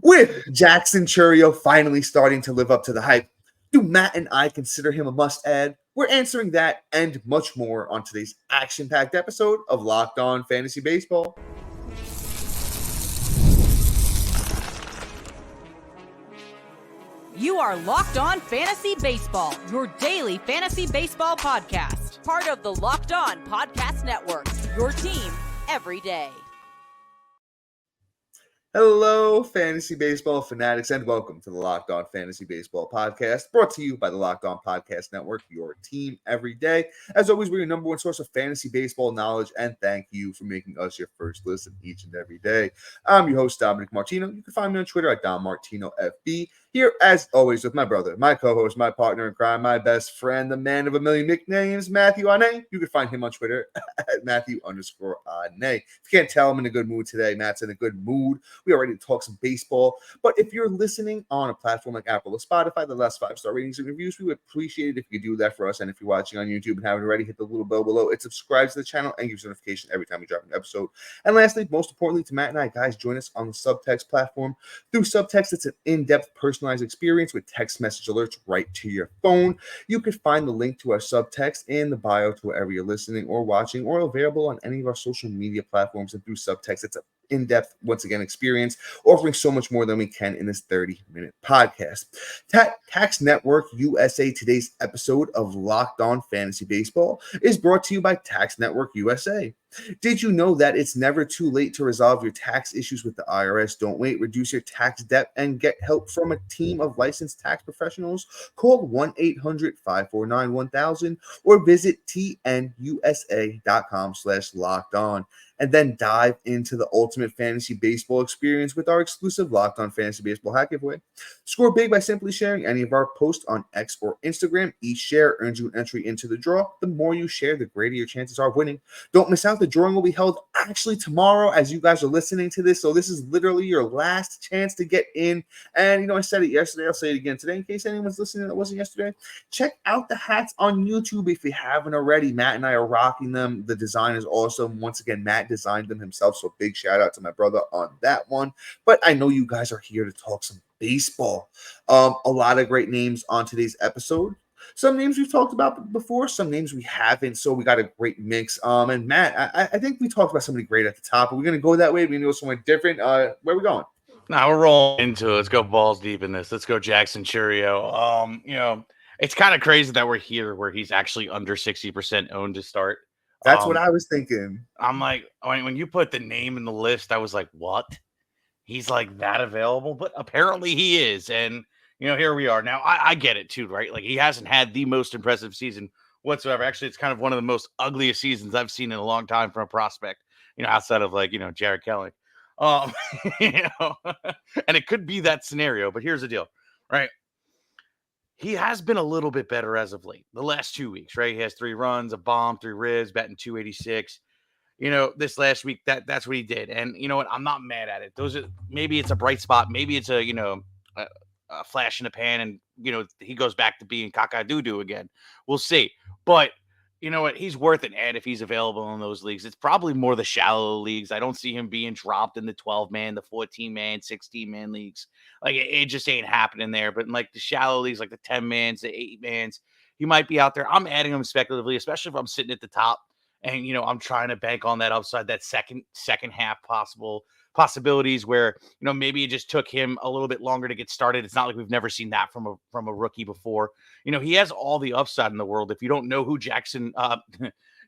With Jackson Chourio finally starting to live up to the hype, do Matt and I consider him a must-add? We're answering that and much more on today's action-packed episode of Locked On Fantasy Baseball. You are Locked On Fantasy Baseball, your daily fantasy baseball podcast. Part of the Locked On Podcast Network, your team every day. Hello, fantasy baseball fanatics, and welcome to the Locked On Fantasy Baseball podcast, brought to you by the Locked On Podcast Network, your team every day. As always, we're your number one source of fantasy baseball knowledge, and thank you for making us your first listen each and every day. I'm your host, Dominic Martino. You can find me on Twitter at DomMartinoFB. Here, as always, with my brother, my co-host, my partner in crime, my best friend, the man of a million nicknames, Matthew Ane. You can find him on Twitter at Matthew_Ane. If you can't tell, I'm in a good mood today. Matt's in a good mood. We are ready to talk some baseball. But if you're listening on a platform like Apple or Spotify, the last 5-star ratings and reviews, we would appreciate it if you could do that for us. And if you're watching on YouTube and haven't already, hit the little bell below. It subscribes to the channel and gives notification every time we drop an episode. And lastly, most importantly, to Matt and I, guys, join us on the Subtext platform. Through Subtext, it's an in-depth, personalized experience with text message alerts right to your phone. You can find the link to our Subtext in the bio to wherever you're listening or watching, or available on any of our social media platforms. And through Subtext, it's a in-depth, once again, experience, offering so much more than we can in this 30-minute podcast. Tax Network USA. Today's episode of Locked On Fantasy Baseball is brought to you by Tax Network USA. Did you know that it's never too late to resolve your tax issues with the IRS? Don't wait. Reduce your tax debt and get help from a team of licensed tax professionals. Call 1-800-549-1000 or visit tnusa.com/lockedon. And then dive into the ultimate fantasy baseball experience with our exclusive Locked On Fantasy Baseball hack giveaway. Score big by simply sharing any of our posts on X or Instagram. Each share earns you an entry into the draw. The more you share, the greater your chances are of winning. Don't miss out. The drawing will be held actually tomorrow as you guys are listening to this. So this is literally your last chance to get in. And, I said it yesterday. I'll say it again today in case anyone's listening that wasn't yesterday. Check out the hats on YouTube if you haven't already. Matt and I are rocking them. The design is awesome. Once again, Matt designed them himself, so big shout out to my brother on that one. But I know you guys are here to talk some baseball. A lot of great names on today's episode. Some names we've talked about before, some names we haven't, so we got a great mix. And Matt, I think we talked about somebody great at the top. Are we going to go that way? We're going to go somewhere different? Where are we going? Now we're rolling into it. Let's go balls deep in this. Let's go Jackson Chourio. It's kind of crazy that we're here where he's actually under 60% owned to start. That's what I was thinking. I'm like, when you put the name in the list, I was like, what? He's like that available? But apparently he is. And, here we are. Now, I get it too, right? Like he hasn't had the most impressive season whatsoever. Actually, it's kind of one of the most ugliest seasons I've seen in a long time from a prospect, outside of Jared Kelly. And it could be that scenario, but here's the deal, right? He has been a little bit better as of late. The last 2 weeks, right? He has 3 runs, a bomb, 3 ribs, batting .286. This last week, that's what he did. And you know what? I'm not mad at it. Maybe it's a bright spot. Maybe it's a flash in the pan, and he goes back to being Kaka-Doo-Doo again. We'll see. But you know what? He's worth an ad if he's available in those leagues. It's probably more the shallow leagues. I don't see him being dropped in the 12-man, the 14-man, 16-man leagues. Like, it just ain't happening there. But in, like, the shallow leagues, like the 10-mans, the 8-mans, he might be out there. I'm adding him speculatively, especially if I'm sitting at the top and, I'm trying to bank on that upside, that second half possibilities where, maybe it just took him a little bit longer to get started. It's not like we've never seen that from a rookie before. He has all the upside in the world. If you don't know who Jackson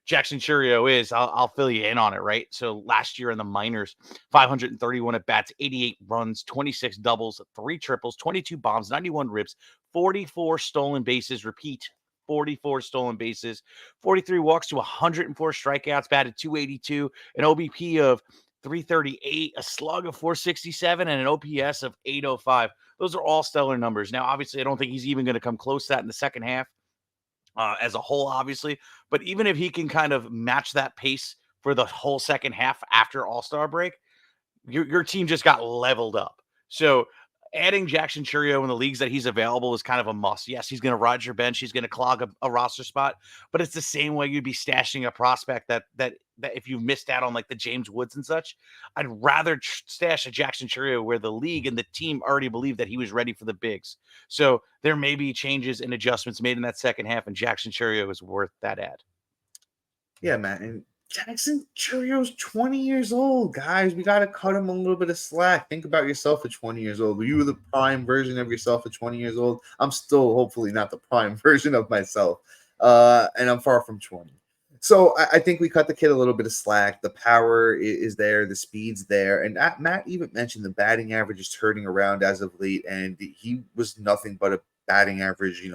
Chourio is, I'll fill you in on it, right? So last year in the minors, 531 at bats, 88 runs, 26 doubles, 3 triples, 22 bombs, 91 ribs, 44 stolen bases. Repeat, 44 stolen bases, 43 walks to 104 strikeouts, batted .282, an OBP of .338, a slug of .467, and an OPS of .805. Those are all stellar numbers. Now, obviously, I don't think he's even going to come close to that in the second half as a whole, obviously. But even if he can kind of match that pace for the whole second half after All-Star break, your team just got leveled up. So adding Jackson Chourio in the leagues that he's available is kind of a must. Yes, he's going to ride your bench. He's going to clog a roster spot. But it's the same way you'd be stashing a prospect that that if you missed out on like the James Woods and such, I'd rather stash a Jackson Chourio where the league and the team already believed that he was ready for the bigs. So there may be changes and adjustments made in that second half, and Jackson Chourio is worth that ad. Yeah, man. And Jackson Chourio's 20 years old, guys. We got to cut him a little bit of slack. Think about yourself at 20 years old. Were you the prime version of yourself at 20 years old? I'm still hopefully not the prime version of myself. And I'm far from 20. So I think we cut the kid a little bit of slack. The power is there, the speed's there, and Matt even mentioned the batting average is turning around as of late, and he was nothing but a batting average,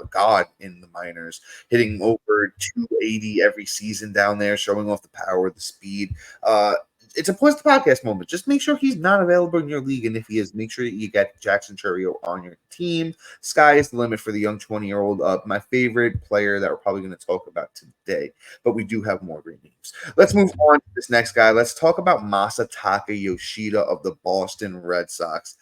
god in the minors, hitting over 280 every season down there, showing off the power, the speed. It's a Plus the Podcast moment. Just make sure he's not available in your league, and if he is, make sure that you get Jackson Chourio on your team. Sky is the limit for the young 20-year-old. My favorite player that we're probably going to talk about today, but we do have more great names. Let's move on to this next guy. Let's talk about Masataka Yoshida of the Boston Red Sox.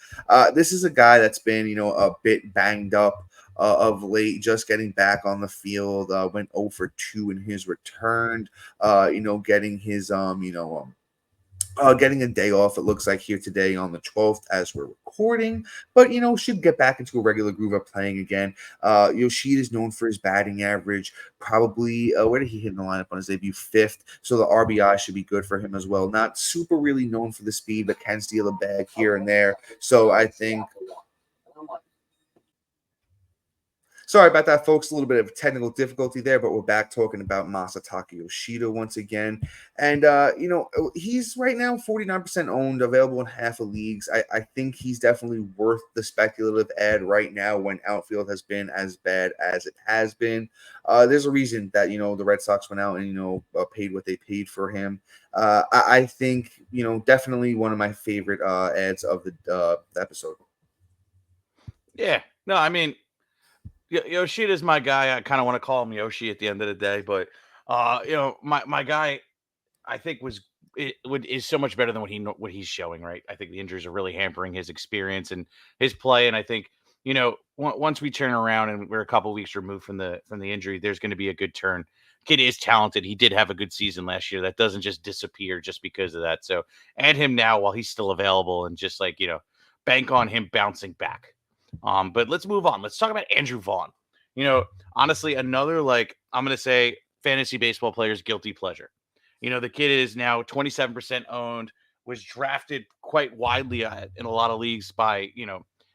This is a guy that's been, a bit banged up of late, just getting back on the field. Went 0 for 2 in his return. Getting his getting a day off, it looks like, here today on the 12th as we're recording, but should get back into a regular groove of playing again. Yoshida is known for his batting average, probably where did he hit in the lineup on his debut? 5th, so the RBI should be good for him as well. Not super really known for the speed, but can steal a bag here and there. So I think, sorry about that, folks. A little bit of technical difficulty there, but we're back talking about Masataka Yoshida once again. And, he's right now 49% owned, available in half of leagues. I think he's definitely worth the speculative ad right now when outfield has been as bad as it has been. There's a reason that, the Red Sox went out and, paid what they paid for him. I think, definitely one of my favorite ads of the episode. Yeah. No, I mean, Yoshida's my guy. I kind of want to call him Yoshi at the end of the day, but my guy, I think is so much better than what he's showing. Right, I think the injuries are really hampering his experience and his play, and I think once we turn around and we're a couple weeks removed from the injury, there's going to be a good turn. Kid is talented. He did have a good season last year. That doesn't just disappear just because of that. So add him now while he's still available, and just bank on him bouncing back. But let's move on. Let's talk about Andrew Vaughn. Honestly, another, I'm going to say, fantasy baseball player's guilty pleasure. The kid is now 27% owned, was drafted quite widely in a lot of leagues by,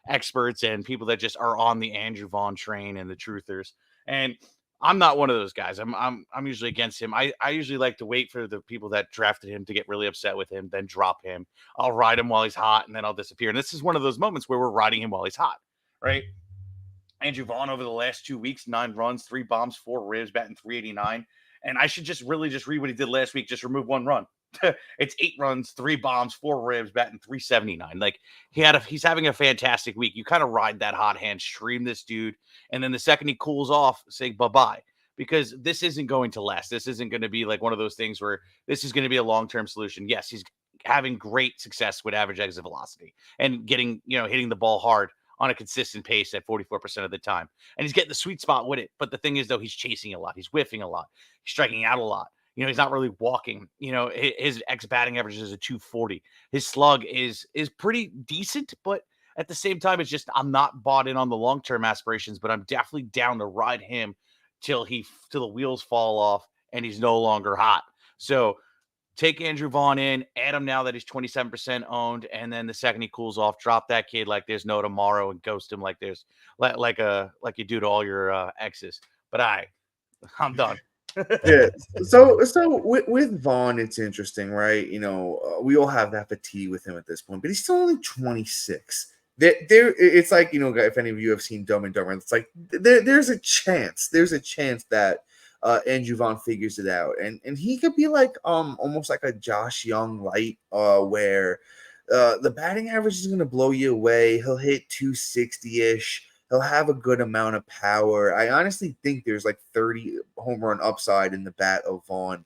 experts and people that just are on the Andrew Vaughn train and the truthers. And I'm not one of those guys. I'm usually against him. I usually like to wait for the people that drafted him to get really upset with him, then drop him. I'll ride him while he's hot, and then I'll disappear. And this is one of those moments where we're riding him while he's hot. Right? Andrew Vaughn over the last 2 weeks, 9 runs, 3 bombs, 4 ribs, batting .389. And I should just read what he did last week. Just remove 1 run. It's 8 runs, 3 bombs, 4 ribs, batting .379. He's having a fantastic week. You kind of ride that hot hand, stream this dude, and then the second he cools off, say bye-bye. Because this isn't going to last. This isn't going to be like one of those things where this is going to be a long-term solution. Yes, he's having great success with average exit velocity and getting, hitting the ball hard on a consistent pace at 44% of the time. And he's getting the sweet spot with it. But the thing is, though, he's chasing a lot. He's whiffing a lot. He's striking out a lot. He's not really walking. His batting average is a 240. His slug is pretty decent, but at the same time, it's just I'm not bought in on the long-term aspirations, but I'm definitely down to ride him till the wheels fall off and he's no longer hot. So take Andrew Vaughn in, add him now that he's 27% owned, and then the second he cools off, drop that kid like there's no tomorrow and ghost him like you do to all your exes. But I'm done. Yeah. So with Vaughn, it's interesting, right? We all have that fatigue with him at this point, but he's still only 26. It's like, if any of you have seen Dumb and Dumber, it's like there's a chance that Andrew Vaughn figures it out, and he could be like almost like a Josh Young light, where the batting average is going to blow you away. He'll hit 260-ish. He'll have a good amount of power. I honestly think there's like 30 home run upside in the bat of Vaughn.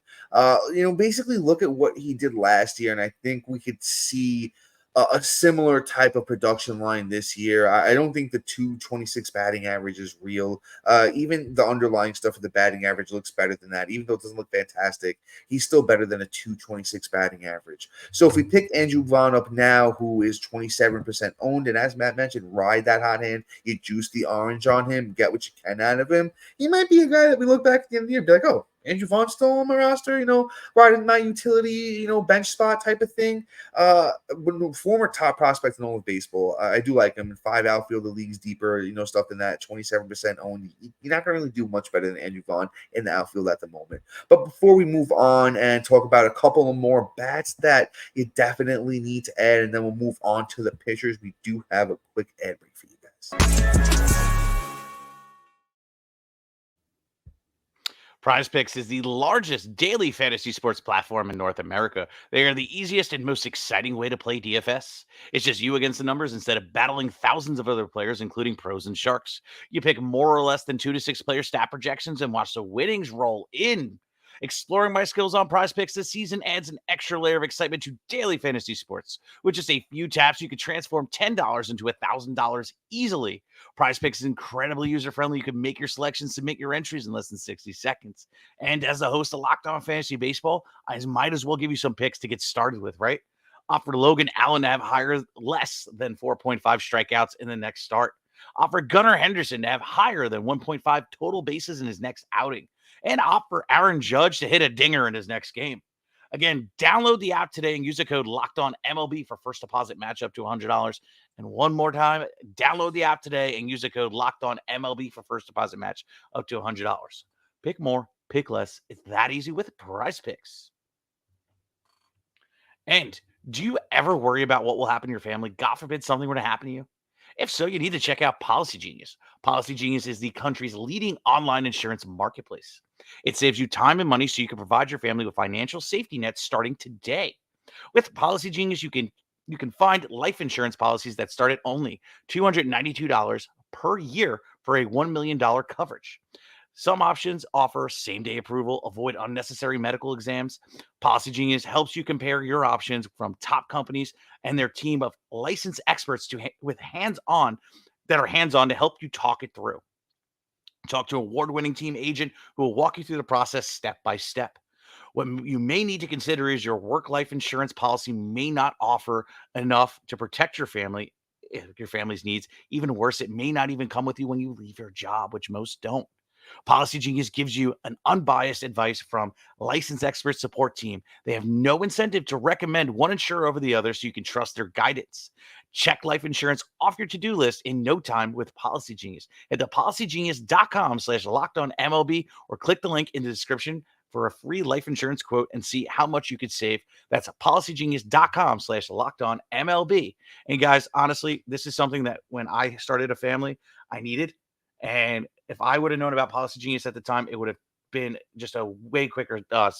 Basically look at what he did last year, and I think we could see a similar type of production line this year. I don't think the 226 batting average is real. Even the underlying stuff of the batting average looks better than that. Even though it doesn't look fantastic, he's still better than a 226 batting average. So if we pick Andrew Vaughn up now, who is 27% owned, and as Matt mentioned, ride that hot hand, you juice the orange on him, get what you can out of him, he might be a guy that we look back at the end of the year and be like, oh, Andrew Vaughn's still on my roster, riding my utility, bench spot type of thing. Former top prospect in all of baseball. I do like him. 5 outfield, the league's deeper, stuff than that. 27% owned. You're not going to really do much better than Andrew Vaughn in the outfield at the moment. But before we move on and talk about a couple of more bats that you definitely need to add, and then we'll move on to the pitchers, we do have a quick ad break for you guys. PrizePicks is the largest daily fantasy sports platform in North America. They are the easiest and most exciting way to play DFS. It's just you against the numbers instead of battling thousands of other players, including pros and sharks. You pick more or less than 2 to 6 player stat projections and watch the winnings roll in. Exploring my skills on PrizePicks this season adds an extra layer of excitement to daily fantasy sports. With just a few taps, you can transform $10 into $1,000 easily. PrizePicks is incredibly user-friendly. You can make your selections, submit your entries in less than 60 seconds. And as the host of Locked On Fantasy Baseball, I might as well give you some picks to get started with, right? Offer Logan Allen to have less than 4.5 strikeouts in the next start. Offer Gunnar Henderson to have higher than 1.5 total bases in his next outing. And offer Aaron Judge to hit a dinger in his next game. Again, download the app today and use the code LOCKEDONMLB for first deposit match up to $100. And one more time, download the app today and use the code LOCKEDONMLB for first deposit match up to $100. Pick more, pick less. It's that easy with PrizePicks. And do you ever worry about what will happen to your family? God forbid something were to happen to you. If so, you need to check out Policy Genius. Policy Genius is the country's leading online insurance marketplace. It saves you time and money so you can provide your family with financial safety nets starting today. With Policy Genius, you can find life insurance policies that start at only $292 per year for a $1 million coverage. Some options offer same-day approval, avoid unnecessary medical exams. Policy Genius helps you compare your options from top companies and their team of licensed experts with hands-on to help you talk it through. Talk to an award-winning team agent who will walk you through the process step by step. What you may need to consider is your work-life insurance policy may not offer enough to protect your family's needs. Even worse, it may not even come with you when you leave your job, which most don't. Policy Genius gives you an unbiased advice from licensed expert support team. They have no incentive to recommend one insurer over the other, so you can trust their guidance. Check life insurance off your to-do list in no time with Policy Genius. Head to policygenius.com/LockedOnMLB or click the link in the description for a free life insurance quote and see how much you could save. That's policygenius.com/LockedOnMLB. And guys, honestly, this is something that when I started a family, I needed. And if I would have known about Policy Genius at the time, it would have been just a way quicker time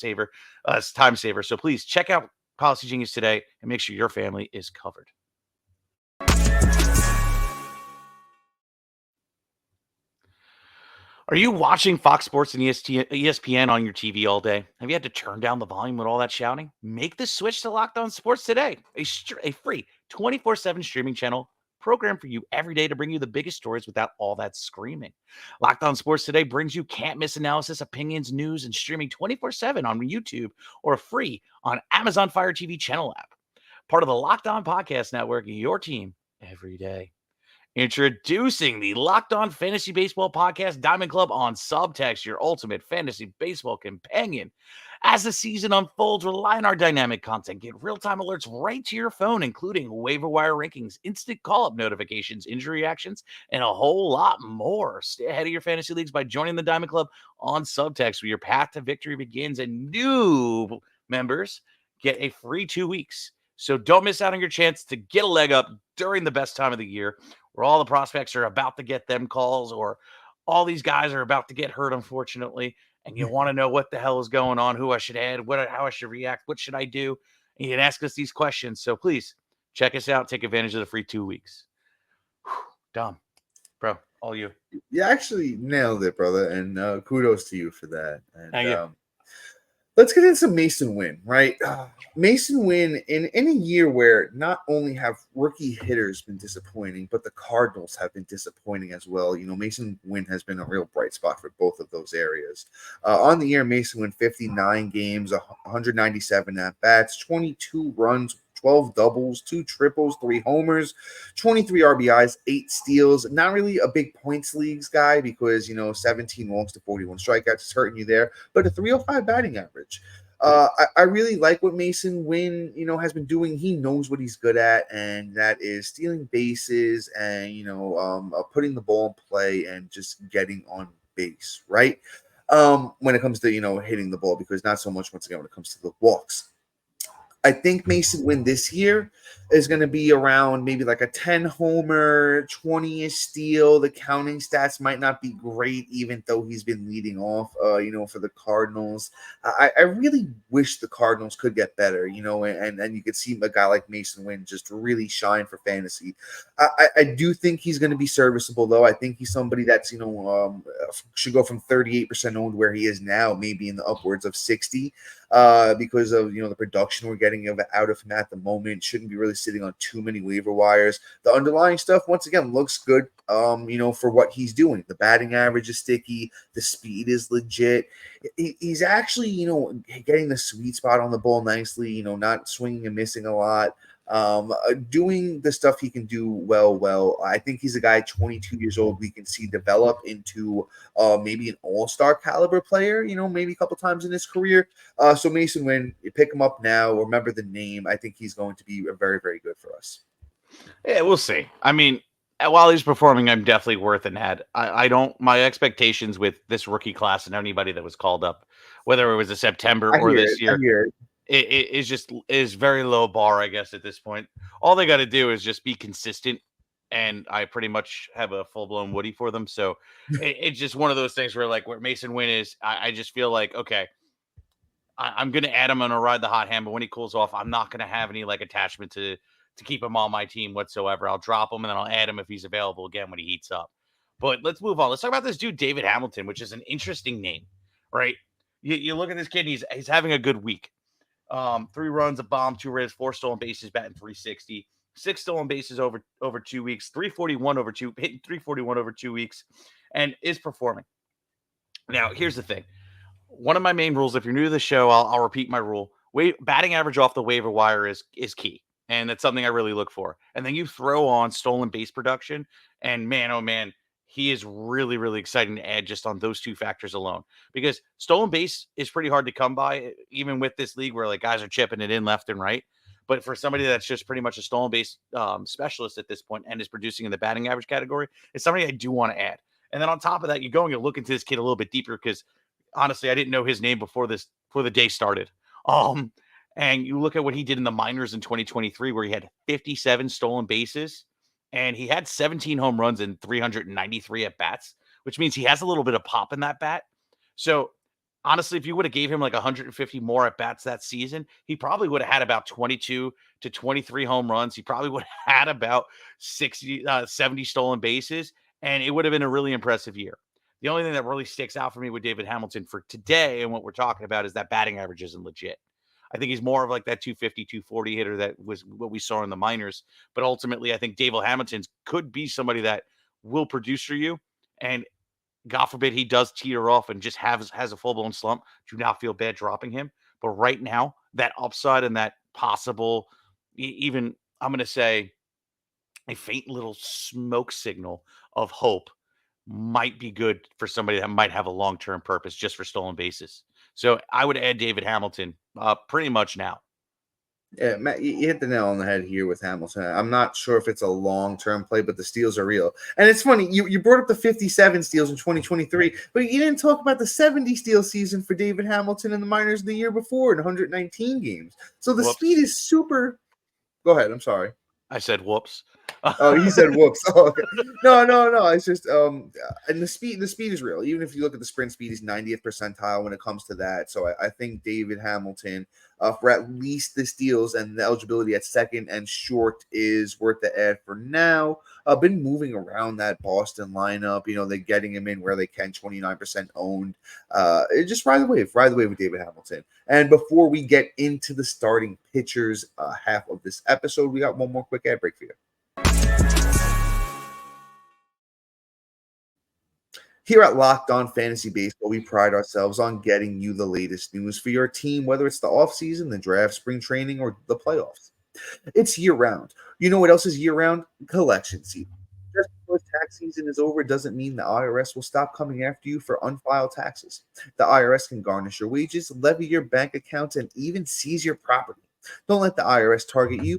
saver. So please check out Policy Genius today and make sure your family is covered. Are you watching Fox Sports and ESPN on your TV all day? Have you had to turn down the volume with all that shouting? Make the switch to Locked On Sports today, a free 24/7 streaming channel programmed for you every day to bring you the biggest stories without all that screaming. Locked On Sports Today brings you can't-miss analysis, opinions, news, and streaming 24/7 on YouTube or free on Amazon Fire TV channel app. Part of the Locked On Podcast Network, your team every day. Introducing the Locked On Fantasy Baseball Podcast Diamond Club on Subtext, your ultimate fantasy baseball companion. As the season unfolds, rely on our dynamic content. Get real-time alerts right to your phone, including waiver wire rankings, instant call-up notifications, injury reactions, and a whole lot more. Stay ahead of your fantasy leagues by joining the Diamond Club on Subtext, where your path to victory begins, and new members get a free 2 weeks. So don't miss out on your chance to get a leg up during the best time of the year, where all the prospects are about to get them calls, or all these guys are about to get hurt, unfortunately, and you want to know what the hell is going on, who I should add, how I should react, what should I do? And you can ask us these questions. So please check us out. Take advantage of the free 2 weeks. Dom, bro, all you. You actually nailed it, brother, and kudos to you for that. And Thank you. Let's get into Mason Winn, right? Mason Winn, in a year where not only have rookie hitters been disappointing, but the Cardinals have been disappointing as well. Mason Winn has been a real bright spot for both of those areas. On the year, Mason Winn 59 games, 197 at bats, 22 runs, 12 doubles, 2 triples, 3 homers, 23 RBIs, 8 steals. Not really a big points leagues guy because, 17 walks to 41 strikeouts is hurting you there, but a 305 batting average. I really like what Mason Winn, has been doing. He knows what he's good at, and that is stealing bases and, putting the ball in play and just getting on base, right? When it comes to, hitting the ball, because not so much, once again, when it comes to the walks. I think Mason Winn this year is going to be around maybe like a 10 homer, 20-ish steal. The counting stats might not be great, even though he's been leading off, for the Cardinals. I really wish the Cardinals could get better, and you could see a guy like Mason Winn just really shine for fantasy. I do think he's going to be serviceable, though. I think he's somebody that's, should go from 38% owned where he is now, maybe in the upwards of 60. Because of the production we're getting out of him at the moment. Shouldn't be really sitting on too many waiver wires. The underlying stuff, once again, looks good. For what he's doing. The batting average is sticky. The speed is legit. He's actually, getting the sweet spot on the ball nicely. Not swinging and missing a lot. Doing the stuff he can do well. I think he's a guy 22 years old we can see develop into maybe an all-star caliber player, maybe a couple times in his career. So Mason Winn, you pick him up now, remember the name. I think he's going to be very, very good for us. Yeah, we'll see. I mean, while he's performing, I'm definitely worth an ad. I don't, my expectations with this rookie class and anybody that was called up, whether it was a September or this year, it is very low bar, I guess, at this point. All they got to do is just be consistent, and I pretty much have a full-blown Woody for them. So it's just one of those things where Mason Winn is, I just feel like, okay, I'm going to add him on a ride the hot hand, but when he cools off, I'm not going to have any attachment to keep him on my team whatsoever. I'll drop him and then I'll add him if he's available again when he heats up. But let's move on. Let's talk about this dude, David Hamilton, which is an interesting name, right? You look at this kid, he's having a good week. 3 runs, a bomb, 2 hits, 4 stolen bases, batting .360, 6 stolen bases over 2 weeks, 341 over 2 weeks, and is performing. Now, here's the thing. One of my main rules, if you're new to the show, I'll repeat my rule. Batting average off the waiver wire is key. And that's something I really look for. And then you throw on stolen base production, and man, oh man, he is really, really exciting to add just on those 2 factors alone. Because stolen base is pretty hard to come by, even with this league where guys are chipping it in left and right. But for somebody that's just pretty much a stolen base specialist at this point and is producing in the batting average category, it's somebody I do want to add. And then on top of that, you're going to look into this kid a little bit deeper because honestly, I didn't know his name before the day started. And you look at what he did in the minors in 2023, where he had 57 stolen bases and he had 17 home runs and 393 at bats, which means he has a little bit of pop in that bat. So honestly, if you would have gave him 150 more at bats that season, he probably would have had about 22 to 23 home runs. He probably would have had about 70 stolen bases, and it would have been a really impressive year. The only thing that really sticks out for me with David Hamilton for today and what we're talking about is that batting average isn't legit. I think he's more of that 250, 240 hitter that was what we saw in the minors. But ultimately, I think David Hamilton could be somebody that will produce for you. And God forbid he does teeter off and just has a full-blown slump. Do not feel bad dropping him. But right now, that upside and that possible, even I'm going to say a faint little smoke signal of hope might be good for somebody that might have a long-term purpose just for stolen bases. So I would add David Hamilton pretty much now. Yeah, Matt, you hit the nail on the head here with Hamilton. I'm not sure if it's a long-term play, but the steals are real. And it's funny, you brought up the 57 steals in 2023, but you didn't talk about the 70 steal season for David Hamilton in the minors the year before in 119 games. So the speed is super. Go ahead. I'm sorry. I said whoops. Oh, he said whoops. Oh, okay. No. It's just and the speed is real. Even if you look at the sprint speed, he's 90th percentile when it comes to that. So I think David Hamilton, for at least the steals and the eligibility at second and short, is worth the ad for now. Been moving around that Boston lineup. They're getting him in where they can, 29% owned. Just ride the wave with David Hamilton. And before we get into the starting pitchers half of this episode, we got one more quick ad break for you. Here at Locked On Fantasy Baseball, we pride ourselves on getting you the latest news for your team, whether it's the offseason, the draft, spring training, or the playoffs. It's year-round. You know what else is year-round? Collection season. Just because tax season is over doesn't mean the IRS will stop coming after you for unfiled taxes. The IRS can garnish your wages, levy your bank accounts, and even seize your property. Don't let the IRS target you.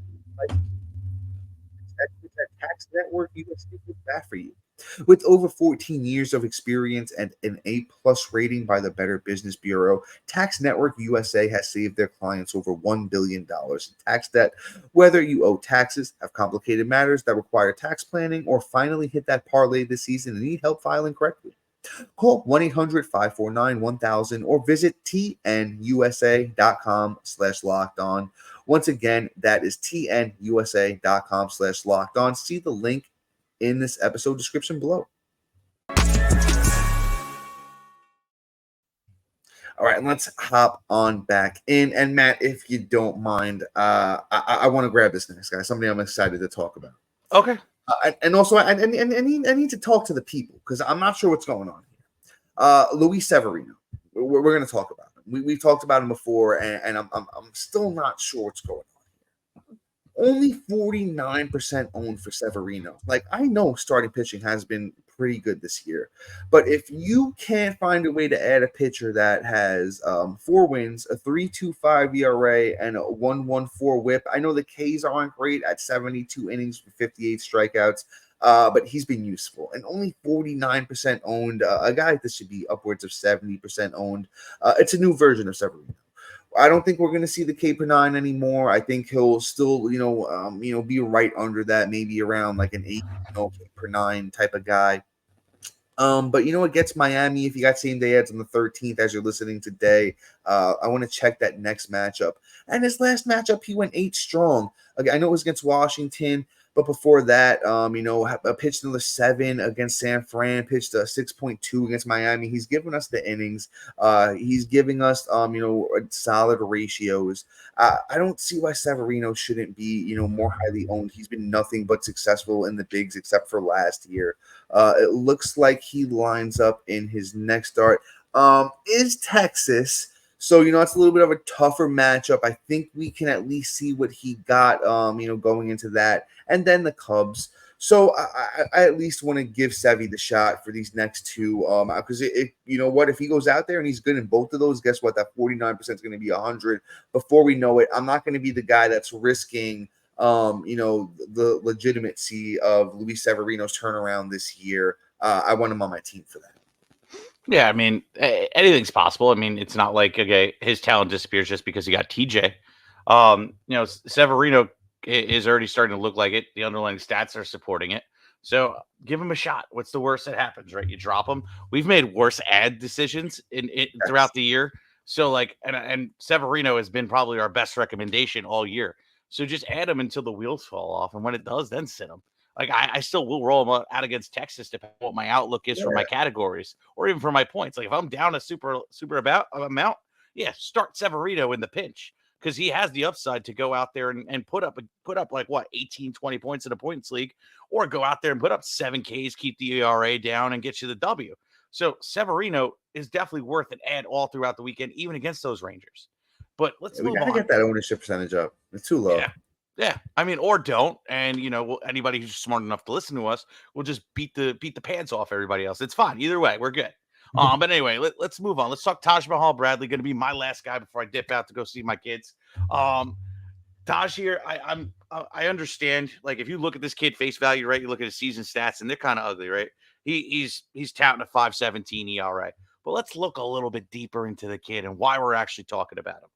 Tax Network USA is bad for you. With over 14 years of experience and an A+ rating by the Better Business Bureau, Tax Network USA has saved their clients over $1 billion in tax debt. Whether you owe taxes, have complicated matters that require tax planning, or finally hit that parlay this season and need help filing correctly, call 1-800-549-1000 or visit tnusa.com/lockedon. Once again, that is tnusa.com/lockedon. See the link in this episode description below. All right, and let's hop on back in. And Matt, if you don't mind, I want to grab this next guy, somebody I'm excited to talk about. Okay. And also, I need to talk to the people because I'm not sure what's going on here. Luis Severino, we're going to talk about him. We've talked about him before, and I'm still not sure what's going on. Only 49% owned for Severino. Like, I know starting pitching has been pretty good this year, but if you can't find a way to add a pitcher that has 4 wins, a 3.25 ERA, and a 1.14 WHIP, I know the K's aren't great at 72 innings for 58 strikeouts, but he's been useful. And only 49% owned. A guy that should be upwards of 70% owned. It's a new version of Severino. I don't think we're going to see the K per 9 anymore. I think he'll still, be right under that, maybe around like an 8, K per 9 type of guy. But it gets Miami. If you got same day ads on the 13th as you're listening today, I want to check that next matchup. And his last matchup, he went 8 strong. Again, I know it was against Washington, but before that, pitched another 7 against San Fran, pitched a 6.2 against Miami. He's giving us the innings. He's giving us, solid ratios. I don't see why Severino shouldn't be, more highly owned. He's been nothing but successful in the bigs except for last year. It looks like he lines up in his next start. Is Texas. So, it's a little bit of a tougher matchup. I think we can at least see what he got, going into that. And then the Cubs. So I at least want to give Sevy the shot for these next two. Because if he goes out there and he's good in both of those, guess what? That 49% is going to be 100. Before we know it, I'm not going to be the guy that's risking, the legitimacy of Luis Severino's turnaround this year. I want him on my team for that. Yeah, I mean, anything's possible. I mean, it's not like, okay, his talent disappears just because he got TJ. Severino is already starting to look like it. The underlying stats are supporting it. So give him a shot. What's the worst that happens, right? You drop him. We've made worse ad decisions throughout the year. So and Severino has been probably our best recommendation all year. So just add him until the wheels fall off. And when it does, then sit him. I still will roll him out against Texas depending on what my outlook is for my categories or even for my points. Like if I'm down a super amount, start Severino in the pinch because he has the upside to go out there and put up 18, 20 points in a points league, or go out there and put up 7 Ks, keep the ERA down and get you the W. So Severino is definitely worth an ad all throughout the weekend, even against those Rangers. But let's move on. We got to get that ownership percentage up. It's too low. Yeah, I mean, or don't, and anybody who's smart enough to listen to us will just beat the pants off everybody else. It's fine, either way, we're good. But anyway, let's move on. Let's talk Taj Bradley. Going to be my last guy before I dip out to go see my kids. Taj here, I understand. Like if you look at this kid face value, right? You look at his season stats, and they're kind of ugly, right? He's touting a 5.17 ERA. But let's look a little bit deeper into the kid and why we're actually talking about him.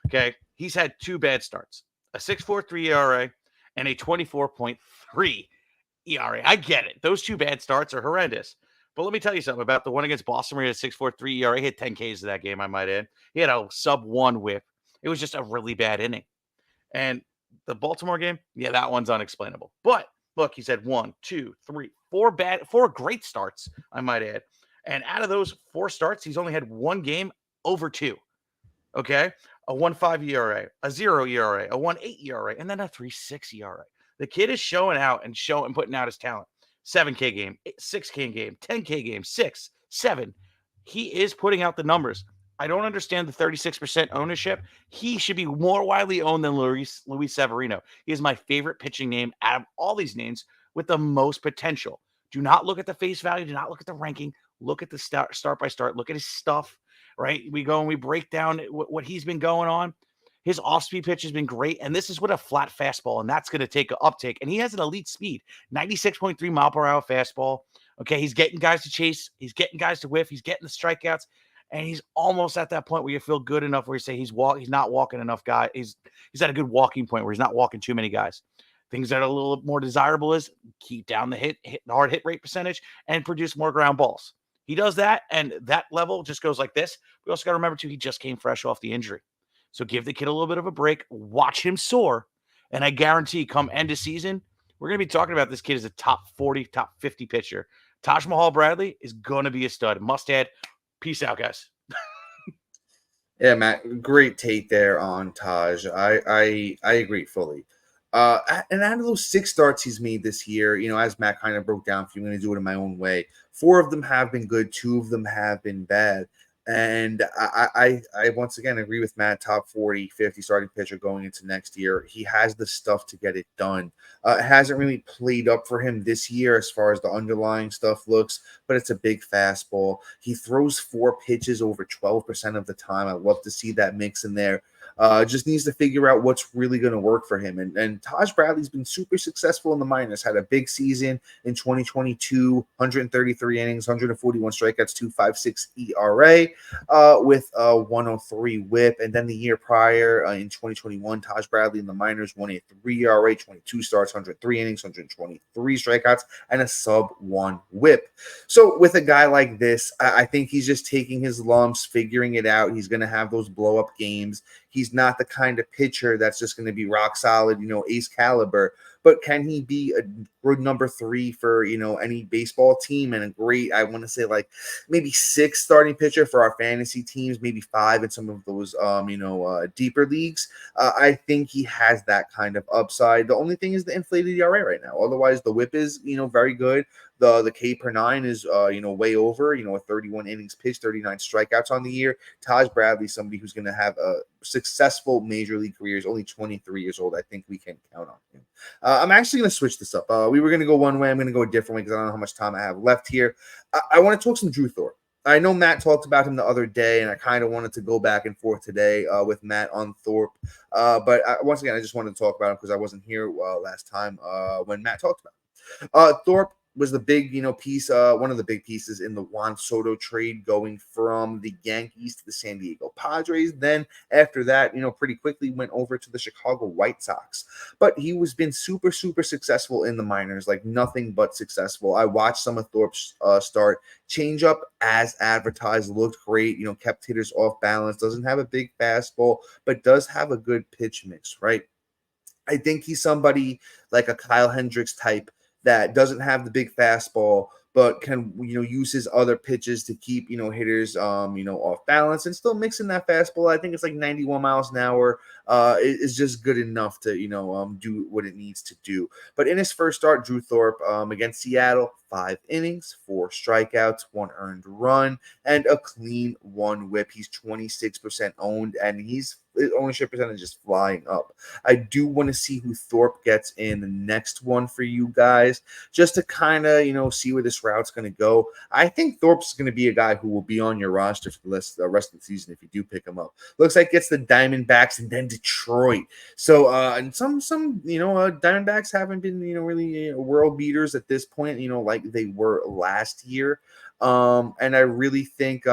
Okay, he's had 2 bad starts. A 6.43 ERA and a 24.3 ERA. I get it. Those 2 bad starts are horrendous. But let me tell you something about the one against Boston where he had 6.43 ERA. He hit 10 Ks in that game, I might add. He had a sub-1 whip. It was just a really bad inning. And the Baltimore game, yeah, that one's unexplainable. But look, he's had 1, 2, 3, 4 great starts, I might add. And out of those 4 starts, he's only had 1 game over 2. Okay? A 1.5 ERA, a 0 ERA, a 1.8 ERA, and then a 3.6 ERA. The kid is showing out and putting out his talent. 7K game, 6K game, 10K game, 6, 7. He is putting out the numbers. I don't understand the 36% ownership. He should be more widely owned than Luis Severino. He is my favorite pitching name out of all these names with the most potential. Do not look at the face value. Do not look at the ranking. Look at the start by start. Look at his stuff, right? We go and we break down what he's been going on. His off-speed pitch has been great, and this is with a flat fastball, and that's going to take an uptake. And he has an elite speed, 96.3 mile per hour fastball. Okay, he's getting guys to chase. He's getting guys to whiff. He's getting the strikeouts. And he's almost at that point where you feel good enough where you say he's not walking enough guys. He's at a good walking point where he's not walking too many guys. Things that are a little more desirable is keep down the hard hit rate percentage and produce more ground balls. He does that, and that level just goes like this. We also got to remember, too, he just came fresh off the injury. So give the kid a little bit of a break. Watch him soar. And I guarantee come end of season, we're going to be talking about this kid as a top 40, top 50 pitcher. Taj Bradley is going to be a stud. Must add. Peace out, guys. Yeah, Matt, great take there on Taj. I agree fully. And out of those 6 starts he's made this year, as Matt kind of broke down for you, I'm going to do it in my own way. 4 of them have been good. 2 of them have been bad. And I once again agree with Matt, top 40, 50 starting pitcher going into next year. He has the stuff to get it done. It hasn't really played up for him this year as far as the underlying stuff looks, but it's a big fastball. He throws 4 pitches over 12% of the time. I love to see that mix in there. Just needs to figure out what's really going to work for him. And Taj Bradley's been super successful in the minors. Had a big season in 2022, 133 innings, 141 strikeouts, 2.56 ERA with a 103 whip. And then the year prior in 2021, Taj Bradley in the minors, 1.83 ERA, 22 starts, 103 innings, 123 strikeouts, and a sub-1 whip. So with a guy like this, I think he's just taking his lumps, figuring it out. He's going to have those blow-up games. He's not the kind of pitcher that's just going to be rock solid, ace caliber. But can he be a good number 3 for, any baseball team and a great, I want to say like maybe 6 starting pitcher for our fantasy teams, maybe 5 in some of those, deeper leagues. I think he has that kind of upside. The only thing is the inflated ERA right now. Otherwise, the whip is, very good. The K per 9 is, way over, a 31 innings pitched, 39 strikeouts on the year. Taj Bradley, somebody who's going to have a successful major league career, is only 23 years old. I think we can count on him. I'm actually going to switch this up. We were going to go one way. I'm going to go a different way because I don't know how much time I have left here. I want to talk some Drew Thorpe. I know Matt talked about him the other day, and I kind of wanted to go back and forth today with Matt on Thorpe. But once again, I just wanted to talk about him because I wasn't here last time when Matt talked about him. Thorpe was the big, piece, one of the big pieces in the Juan Soto trade going from the Yankees to the San Diego Padres. Then after that, pretty quickly went over to the Chicago White Sox. But he was been super, super successful in the minors, like nothing but successful. I watched some of Thorpe's start. Changeup as advertised, looked great, kept hitters off balance, doesn't have a big fastball, but does have a good pitch mix, right? I think he's somebody like a Kyle Hendricks type that doesn't have the big fastball, but can, use his other pitches to keep, hitters, off balance and still mixing that fastball. I think it's like 91 miles an hour is just good enough to, do what it needs to do. But in his first start, Drew Thorpe against Seattle, 5 innings, 4 strikeouts, 1 earned run, and a clean 1 whip. He's 26% owned, and his ownership percentage is flying up. I do want to see who Thorpe gets in the next one for you guys, just to kind of, see where this route's going to go. I think Thorpe's going to be a guy who will be on your roster for the rest of the season if you do pick him up. Looks like it's the Diamondbacks and then Detroit. So, and some Diamondbacks haven't been, really world beaters at this point, like they were last year. And I really think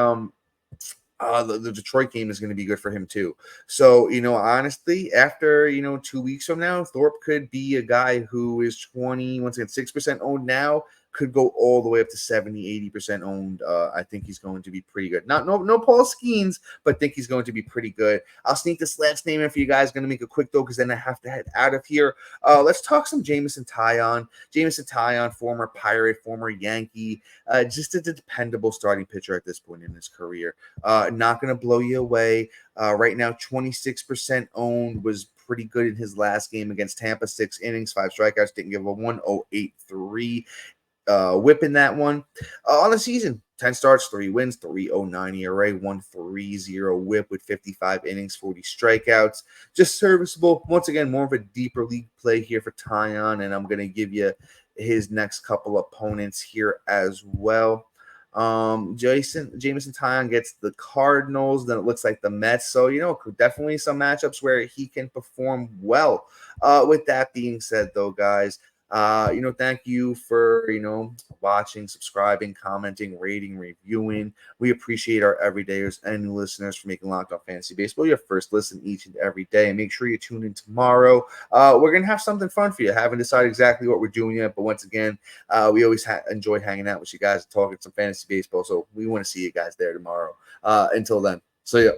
the Detroit game is going to be good for him too. So, honestly, after, 2 weeks from now, Thorpe could be a guy who is 6% owned now, could go all the way up to 70-80% owned. I think he's going to be pretty good. No Paul Skeens, but think he's going to be pretty good. I'll sneak this last name in for you guys. Going to make it quick though, because then I have to head out of here. Let's talk some Jameson Taillon. Jameson Taillon, former Pirate, former Yankee, just a dependable starting pitcher at this point in his career. Not going to blow you away. Right now, 26% owned, was pretty good in his last game against Tampa. 6 innings, 5 strikeouts, didn't give a 1.083 whip in that one. On the season, 10 starts, 3 wins, 3.09 ERA, 1.30 whip with 55 innings, 40 strikeouts. Just serviceable. Once again, more of a deeper league play here for Taillon, and I'm going to give you his next couple opponents here as well. Jameson Taillon gets the Cardinals, then it looks like the Mets. So, definitely some matchups where he can perform well. With that being said, though, guys, thank you for, watching, subscribing, commenting, rating, reviewing. We appreciate our everydayers and new listeners for making Locked On Fantasy Baseball your first listen each and every day. And make sure you tune in tomorrow. We're going to have something fun for you. I haven't decided exactly what we're doing yet, but once again, we always enjoy hanging out with you guys and talking some fantasy baseball. So we want to see you guys there tomorrow. Until then, so yeah.